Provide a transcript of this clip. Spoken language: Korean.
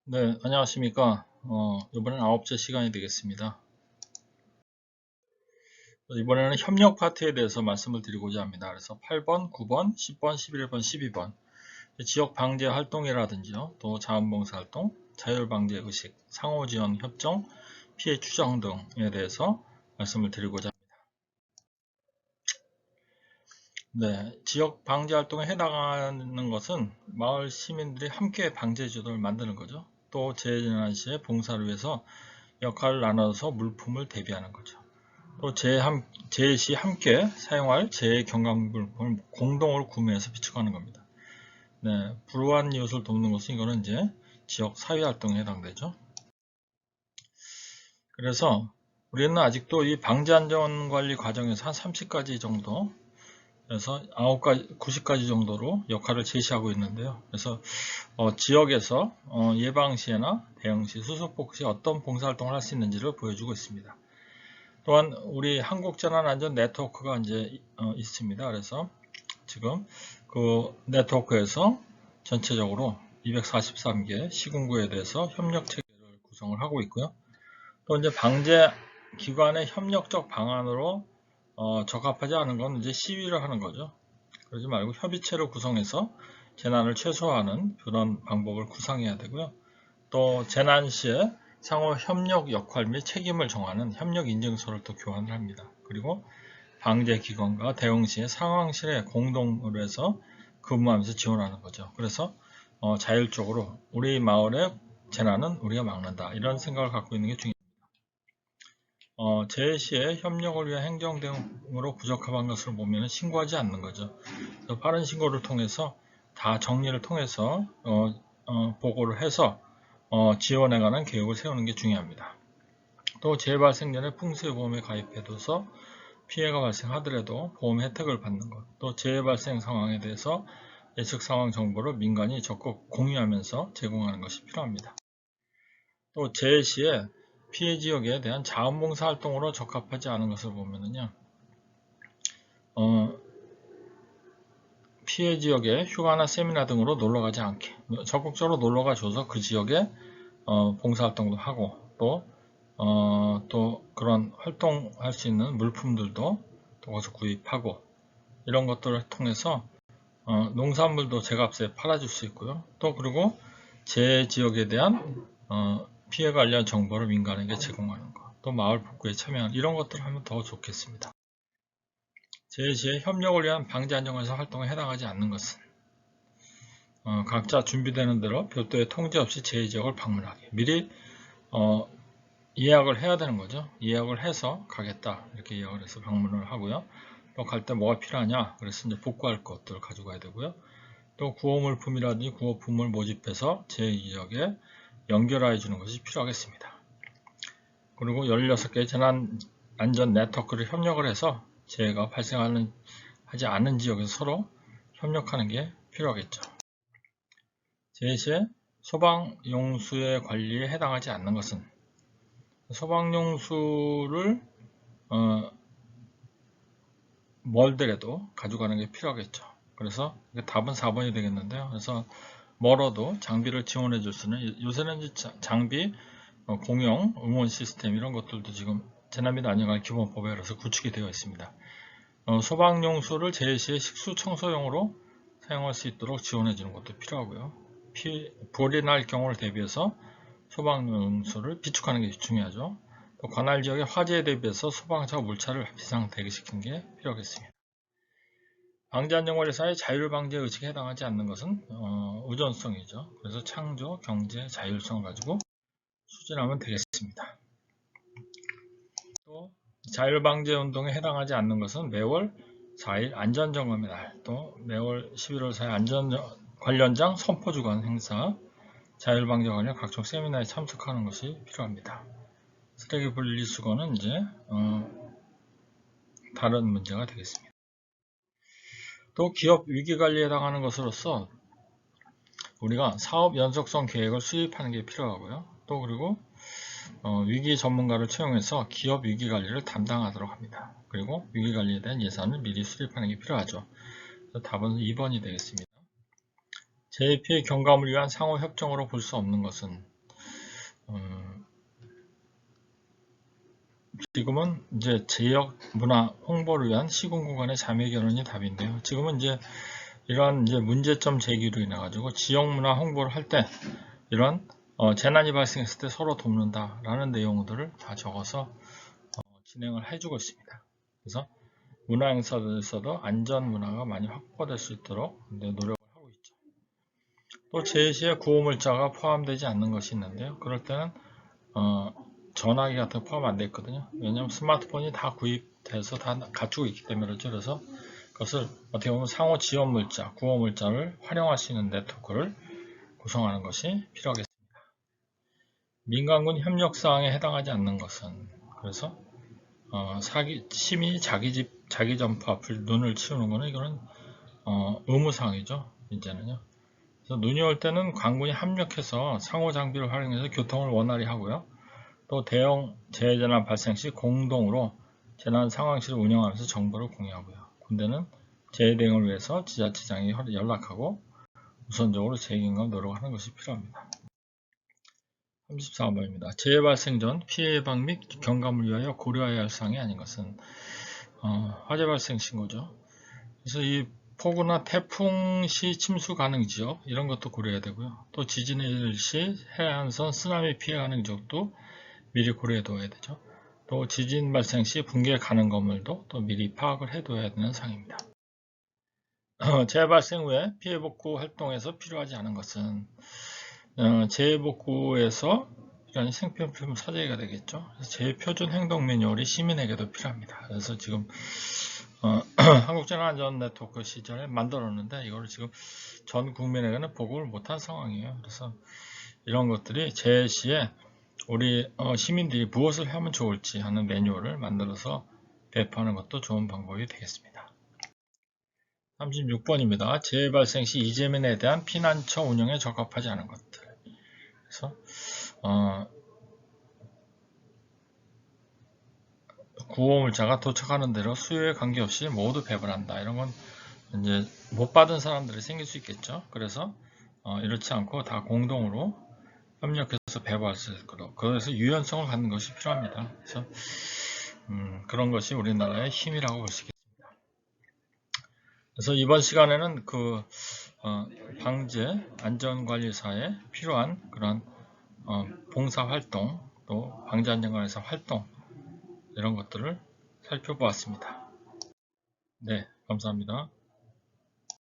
네, 안녕하십니까. 이번엔 9째 시간이 되겠습니다. 이번에는 협력 파트에 대해서 말씀을 드리고자 합니다. 그래서 8번, 9번, 10번, 11번, 12번. 지역 방제 활동이라든지요, 또 자원봉사 활동, 자율 방제 의식, 상호 지원 협정, 피해 추정 등에 대해서 말씀을 드리고자 합니다. 네, 지역 방제 활동에 해당하는 것은 마을 시민들이 함께 방제 제도를 만드는 거죠. 또 재재난 시에 봉사를 위해서 역할을 나눠서 물품을 대비하는 거죠. 또 재시 함께 사용할 재해 경감물품을 공동으로 구매해서 비축하는 겁니다. 네, 불우한 이웃을 돕는 것은 이거는 이제 지역 사회활동에 해당되죠. 그래서 우리는 아직도 이 방제안전관리 과정에서 한 30가지 정도 그래서 90가지 정도로 역할을 제시하고 있는데요. 그래서 지역에서 예방시에나 대응시, 수습복시 어떤 봉사활동을 할 수 있는지를 보여주고 있습니다. 또한 우리 한국재난안전 네트워크가 이제 있습니다. 그래서 지금 그 네트워크에서 전체적으로 243개 시군구에 대해서 협력 체계를 구성을 하고 있고요. 또 이제 방제 기관의 협력적 방안으로 적합하지 않은 건 이제 시위를 하는 거죠. 그러지 말고 협의체를 구성해서 재난을 최소화하는 그런 방법을 구상해야 되고요. 또 재난 시에 상호 협력 역할 및 책임을 정하는 협력 인증서를 또 교환을 합니다. 그리고 방제기관과 대응시의 상황실에 공동으로 해서 근무하면서 지원하는 거죠. 그래서 자율적으로 우리 마을의 재난은 우리가 막는다 이런 생각을 갖고 있는 게 중요합니다. 재해 시에 협력을 위한 행정 대응으로 부적합한 것을 보면 신고하지 않는 거죠. 빠른 신고를 통해서 다 정리를 통해서 보고를 해서 지원에 관한 계획을 세우는 게 중요합니다. 또 재해 발생 전에 풍수보험에 가입해둬서 피해가 발생하더라도 보험 혜택을 받는 것, 또 재해 발생 상황에 대해서 예측 상황 정보를 민간이 적극 공유하면서 제공하는 것이 필요합니다. 또 재해 시에 피해 지역에 대한 자원봉사 활동으로 적합하지 않은 것을 보면은요, 피해 지역에 휴가나 세미나 등으로 놀러가지 않게 적극적으로 놀러가 줘서 그 지역에 봉사활동도 하고 또 그런 활동할 수 있는 물품들도 또 거기서 구입하고 이런 것들을 통해서 농산물도 제값에 팔아줄 수 있고요. 또 그리고 제 지역에 대한 피해 관련 정보를 민간에게 제공하는 것, 또 마을 복구에 참여하는 이런 것들을 하면 더 좋겠습니다. 제2의 협력을 위한 방제안전관리사 활동에 해당하지 않는 것은 각자 준비되는 대로 별도의 통제 없이 제2지역을 방문하게 미리 예약을 해야 되는 거죠. 예약을 해서 가겠다 이렇게 예약을 해서 방문을 하고요. 또 갈 때 뭐가 필요하냐 그래서 이제 복구할 것들을 가져가야 되고요. 또 구호물품이라든지 구호품을 모집해서 제2지역에 연결해 주는 것이 필요하겠습니다. 그리고 16개의 재난안전 네트워크를 협력을 해서 재해가 발생하지 않은 지역에서 서로 협력하는 게 필요하겠죠. 제2의 소방용수의 관리에 해당하지 않는 것은 소방용수를 멀더라도 가져가는 게 필요하겠죠. 그래서 답은 4번이 되겠는데요. 그래서 멀어도 장비를 지원해 줄 수는 요새는 이제 장비 공용 응원 시스템 이런 것들도 지금 재난및 안전관리 기본법에 따라서 구축이 되어 있습니다. 소방용수를 재해 시에 식수 청소용으로 사용할 수 있도록 지원해 주는 것도 필요하고요. 불이 날 경우를 대비해서 소방용수를 비축하는 게 중요하죠. 또 관할 지역의 화재에 대비해서 소방차 물차를 비상 대기시키는 게 필요하겠습니다. 방제안전관리사의 자율방제 의식에 해당하지 않는 것은 의존성이죠. 그래서 창조, 경제, 자율성을 가지고 추진하면 되겠습니다. 또 자율방제 운동에 해당하지 않는 것은 매월 4일 안전점검의 날, 또 매월 11월 4일 안전관련장 선포주간 행사, 자율방제 관련 각종 세미나에 참석하는 것이 필요합니다. 쓰레기 분리수거는 이제 다른 문제가 되겠습니다. 또 기업 위기관리에 해당하는 것으로서 우리가 사업 연속성 계획을 수립하는 게 필요하고요. 또 그리고 위기 전문가를 채용해서 기업 위기관리를 담당하도록 합니다. 그리고 위기관리에 대한 예산을 미리 수립하는 게 필요하죠. 답은 2번이 되겠습니다. 재해 피해 경감을 위한 상호 협정으로 볼 수 없는 것은 지금은 이제 지역 문화 홍보를 위한 시군구 간의 자매 결혼이 답인데요. 지금은 이제 이러한 이제 문제점 제기로 인해 가지고 지역 문화 홍보를 할 때 이런 재난이 발생했을 때 서로 돕는다라는 내용들을 다 적어서 진행을 해주고 있습니다. 그래서 문화 행사에서도 안전 문화가 많이 확보될 수 있도록 노력을 하고 있죠. 또 제시에 구호물자가 포함되지 않는 것이 있는데요. 그럴 때는 전화기 같은 거 포함 안 되어 있거든요. 왜냐하면 스마트폰이 다 구입돼서 다 갖추고 있기 때문에 그렇죠. 그래서 그것을 어떻게 보면 상호 지원 물자, 구호 물자를 활용할 수 있는 네트워크를 구성하는 것이 필요하겠습니다. 민간군 협력사항에 해당하지 않는 것은 그래서 시민이 자기 집, 자기 점포 앞을 눈을 치우는 것은 이거는 의무사항이죠. 이제는요. 그래서 눈이 올 때는 관군이 합력해서 상호 장비를 활용해서 교통을 원활히 하고요. 또 대형 재해재난 발생 시 공동으로 재난 상황실을 운영하면서 정보를 공유하고요. 군대는 재해 대응을 위해서 지자체장에 연락하고 우선적으로 재해경과 노력하는 것이 필요합니다. 34번입니다. 재해 발생 전 피해 예방 및 경감을 위하여 고려해야 할 사항이 아닌 것은 화재 발생 신고죠. 그래서 이 폭우나 태풍 시 침수 가능 지역 이런 것도 고려해야 되고요. 또 지진의 시 해안선 쓰나미 피해 가능 지역도 미리 고려해 둬야 되죠. 또 지진 발생 시 붕괴 가능 건물도 또 미리 파악을 해둬야 되는 사항입니다. 재해 발생 후에 피해 복구 활동에서 필요하지 않은 것은 재해 복구에서 이런 생필품 사재기가 되겠죠. 재해 표준 행동 매뉴얼이 시민에게도 필요합니다. 그래서 지금 한국재난안전네트워크 시절에 만들었는데 이거를 지금 전 국민에게는 보급을 못한 상황이에요. 그래서 이런 것들이 재해 시에 우리 시민들이 무엇을 하면 좋을지 하는 매뉴얼을 만들어서 배포하는 것도 좋은 방법이 되겠습니다. 36번입니다. 재해 발생 시 이재민에 대한 피난처 운영에 적합하지 않은 것들. 그래서 구호물자가 도착하는 대로 수요에 관계없이 모두 배분한다. 이런 건 이제 못 받은 사람들이 생길 수 있겠죠. 그래서 이렇지 않고 다 공동으로 협력해서 배부할 수 있도록 그래서 유연성을 갖는 것이 필요합니다. 그래서 그런 것이 우리나라의 힘이라고 볼 수 있겠습니다. 그래서 이번 시간에는 그 방재 안전관리사에 필요한 그런 봉사활동 또 방재안전관리사 활동 이런 것들을 살펴보았습니다. 네, 감사합니다.